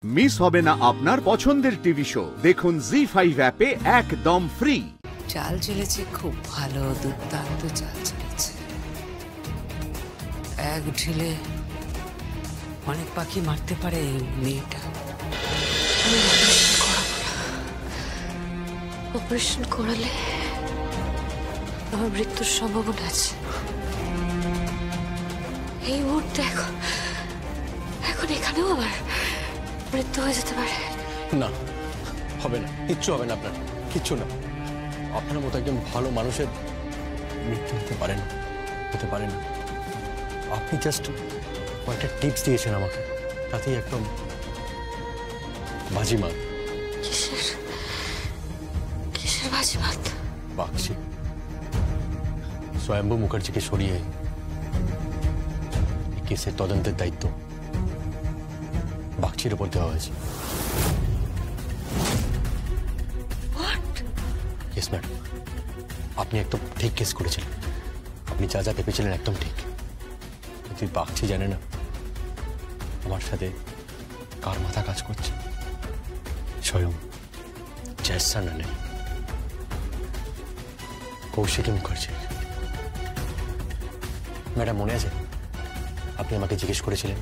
Miss হবে না আপনার পছন্দের টিভি শো। দেখুন জি5 অ্যাপে একদম ফ্রি। চাল চলেছে খুব ভালো, দুর্দান্ত চাল চলেছে। এক ঢিলে অনেক পাখি মারতে পারে এই মেয়েটা। অপারেশন করালে আমার মৃত্যুর সম্ভাবনা আছে। এই মুহূর্তে এখন এখানেও আমার মৃত্যু হয়ে যেতে পারে। না, হবে না, কিচ্ছু হবে না আপনার, কিচ্ছু না। আপনার মতো একজন ভালো মানুষের মৃত্যু হতে পারে না, হতে পারে না। আপনি জাস্ট কয়েকটা টিপস দিয়েছেন আমাকে, তাতেই একদম বাজিমাত। কিসের বাজিমাত? বাগচি স্বয়ম্ভু মুখার্জিকে সরিয়ে কেসের তদন্তের দায়িত্ব বাগচির উপর দেওয়া হয়েছে। ইয়েস ম্যাডাম, আপনি একদম ঠিক কেস করেছিলেন। আপনি যা যা ভেবেছিলেন একদম ঠিক। তুই বাগচি জানে না আমার সাথে কার মাথা কাজ করছে। স্বয়ং জয়সা না নেই, কৌশিকী মুখার্জি। ম্যাডাম মনে আছে আপনি আমাকে জিজ্ঞেস করেছিলেন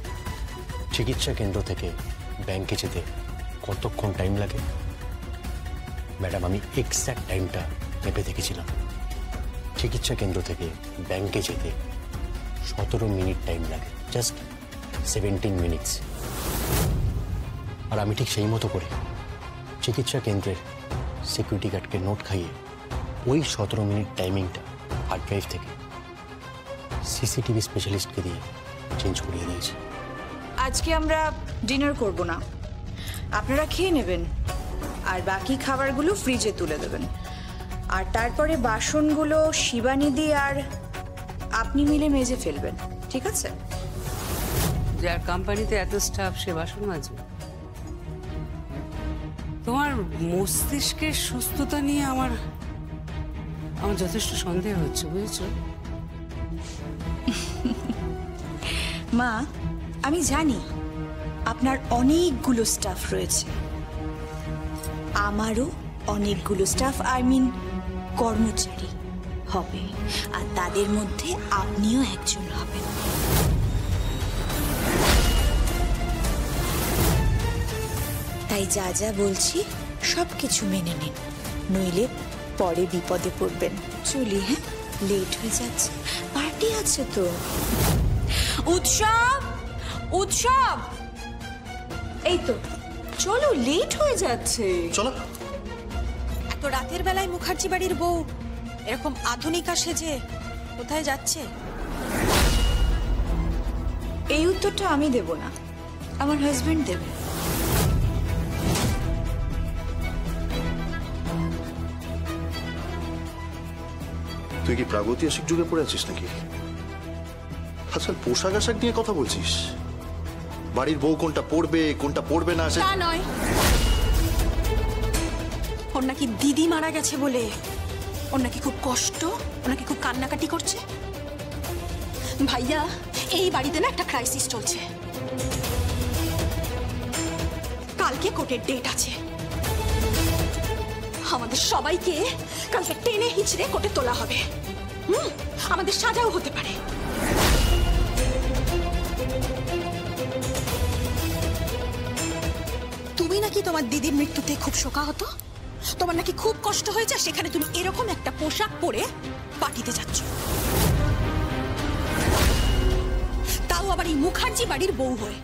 চিকিৎসা কেন্দ্র থেকে ব্যাংকে যেতে কতক্ষণ টাইম লাগে? ম্যাডাম আমি এক্স্যাক্ট টাইমটা মেপে দেখেছিলাম। চিকিৎসা কেন্দ্র থেকে ব্যাংকে যেতে 17 মিনিট টাইম লাগে, জাস্ট 17 মিনিটস। আর আমি ঠিক সেই মতো করে চিকিৎসা কেন্দ্রের সিকিউরিটি গার্ডকে নোট খাইয়ে ওই 17 মিনিট টাইমিংটা হার্ড ড্রাইভ থেকে সিসিটিভি স্পেশালিস্টকে দিয়ে চেঞ্জ করিয়ে দিয়েছে। আজকে আমরা ডিনার করব না, আপনারা খেয়ে নেবেন আর বাকি খাবারগুলো ফ্রিজে তুলে দেবেন। আর তারপরে বাসনগুলো শিবানিদি আর আপনি মিলে মেজে ফেলবেন, ঠিক আছে? যার কোম্পানিতে এত স্টাফ, সে বাসন মাজবে? তোমার মস্তিষ্কের সুস্থতা নিয়ে আমার যথেষ্ট সন্দেহ হচ্ছে, বুঝেছো? মা, আমি জানি আপনার অনেকগুলো স্টাফ রয়েছে, আমারও অনেকগুলো স্টাফ, কর্মচারী হবে, আর তাদের মধ্যে আপনিও একজন হবেন। তাই যা যা বলছি সবকিছু মেনে নিন, নইলে পরে বিপদে পড়বেন। চলি, হ্যাঁ, লেট হয়ে যাচ্ছে, পার্টি আছে তো। উৎসব, উৎসব, এই তো চলো, লেট হয়ে যাচ্ছে। চলো। এত রাতের বেলায় মুখার্জি বাড়ির বউ এরকম আধুনিকা সেজে কোথায় যাচ্ছে? এই উত্তরটা আমি দেব না, আমার হাজবেন্ড দেবে। তুই কি প্রাগৈতিহাসিক যুগে পড়ে আছিস নাকি? আজকাল পোশাক আশাক নিয়ে কথা বলছিস। বাড়ির বউ কোনটা পড়বে কোনটা পড়বে না তা নয়, ওর নাকি দিদি মারা গেছে বলে ওর নাকি খুব কষ্ট, ওর নাকি খুব কান্নাকাটি করছে। ভাইয়া, এই বাড়িতে না একটা ক্রাইসিস চলছে। কালকে কোর্টের ডেট আছে, আমাদের সবাইকে কালকে টেনে হিচড়ে কোর্টে তোলা হবে। আমাদের সাজাও হতে পারে। তুমি নাকি তোমার দিদির মৃত্যুতে খুব শোকাহত, তোমার নাকি খুব কষ্ট হয়েছে, সেখানে তুমি এরকম একটা পোশাক পরে পার্টিতে যাচ্ছ, তাও আবার এই মুখার্জি বাড়ির বউ হয়ে।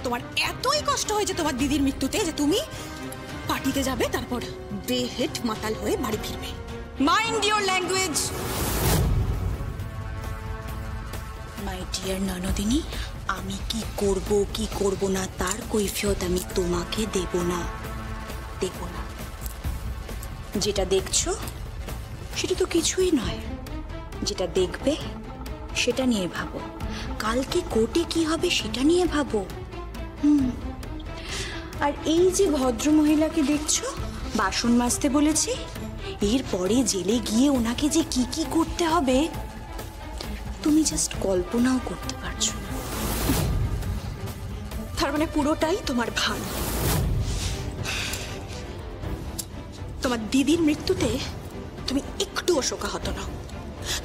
তোমার এতই কষ্ট হয়েছে তোমার দিদির মৃত্যুতে যে তুমি পার্টিতে যাবে, তারপর বেহেট মাতাল হয়ে বাড়ি ফিরবে। Mind your language. My dear ননদিনী, আমি কি করব না তার কৈফিয়ত আমি তোমাকে দেব না। যেটা দেখছো সেটা তো কিছুই নয়, যেটা দেখবে সেটা নিয়ে ভাবো, কালকে কোর্টে কি হবে সেটা নিয়ে ভাবো। আর এই যে ভদ্র মহিলাকে দেখছো, বাসন মাজতে বলেছি, এরপরে জেলে গিয়ে ওনাকে যে কি কি করতে হবে তুমি জাস্ট কল্পনাও করতে পারছো না। তার তার মানে পুরোটাই তোমার ভান। তোমার দিদির মৃত্যুতে তুমি একটুও শোকাহত না।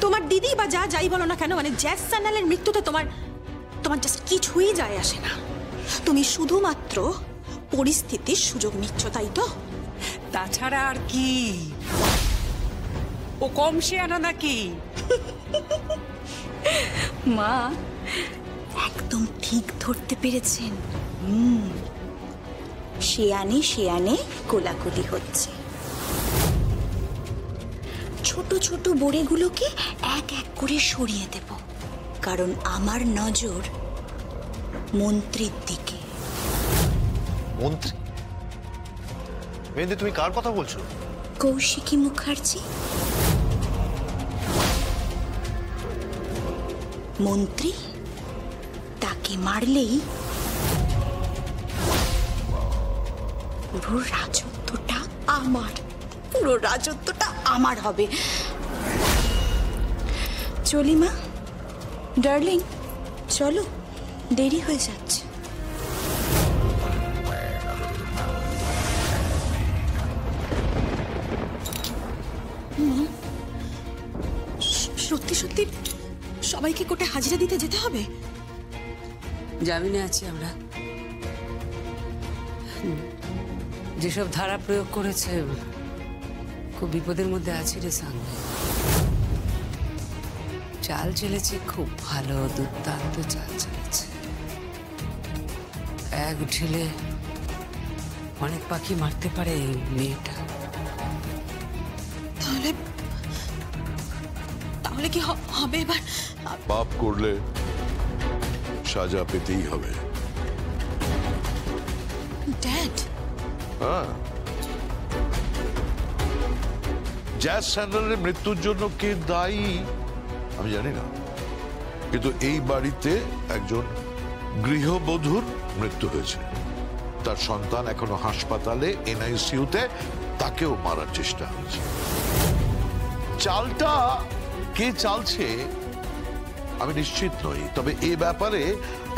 তোমার দিদি বা যাই বলো না কেন, মানে জ্যাজ চ্যানেলের মৃত্যুতে তোমার জাস্ট কিছুই যায় আসে না। তুমি শুধুমাত্র পরিস্থিতির সুযোগ নিচ্ছ, তাই তো? তাছাড়া আর কি? ও কম শেয়ানা নাকি? মা একদম ঠিক ধরতে পেরেছেন। শেয়ানে শেয়ানে কোলাকুলি হচ্ছে। ছোট ছোট বড়েগুলোকে এক এক করে সরিয়ে দেব, কারণ আমার নজর মন্ত্রীর দিকে। মন্ত্রী? মেহেন্দি, তুমি কার কথা বলছো? কৌশিকী মুখার্জি। মন্ত্রী তাকে মারলেই পুরো রাজত্বটা আমার হবে। চলি মা, ডার্লিং, চলো, দেরি হয়ে যাচ্ছে। সত্যি সত্যি সবাইকে কোর্টে হাজিরা দিতে যেতে হবে? জামিনে আছি আমরা। যেসব ধারা প্রয়োগ করেছে, খুব বিপদের মধ্যে আছি রে সামনে। চাল চলেছে খুব ভালো, দুর্দান্ত চাল চলেছে। এক ঢিলে অনেক পাখি মারতে পারে এই মেয়েটা। তাহলে কি হবে এবার? পাপ করলে সাজা পেতেই হবে। ড্যাড, হ্যাঁ, জ্যাজ স্যান্ডালের মৃত্যুর জন্য কে দায়ী আমি জানি না, কিন্তু এই বাড়িতে একজন গৃহবধূর মৃত্যু হয়েছে। তার সন্তান এখনো হাসপাতালে, এনআইসিইউতে, তাকেও মারার চেষ্টা হয়েছে। চালটা কে চালছে আমি নিশ্চিত নই, তবে এ ব্যাপারে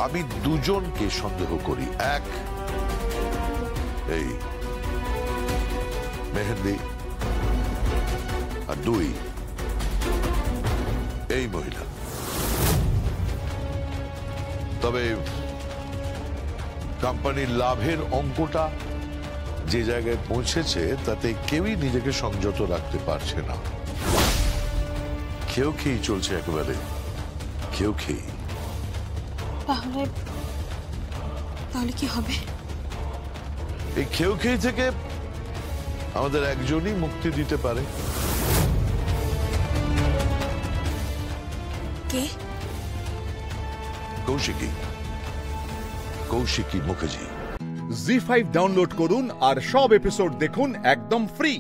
আমি দুজনকে সন্দেহ করি। এক, এই মেহেন্দি, আর দুই, এই মহিলা। তবে কোম্পানির লাভের অঙ্কটা যে জায়গায় পৌঁছেছে তাতে কেউই নিজেকে সংযত রাখতে পারছে না। কেউ খেয়েই চলছে, একেবারে কেউ খেয়েই। তাহলে কি হবে? এই খেউ খেয়ে থেকে আমাদের একজনই মুক্তি দিতে পারে। কে? কৌশিকী মুখার্জি। জি5 ডাউনলোড করুন আর সব এপিসোড দেখুন একদম ফ্রি।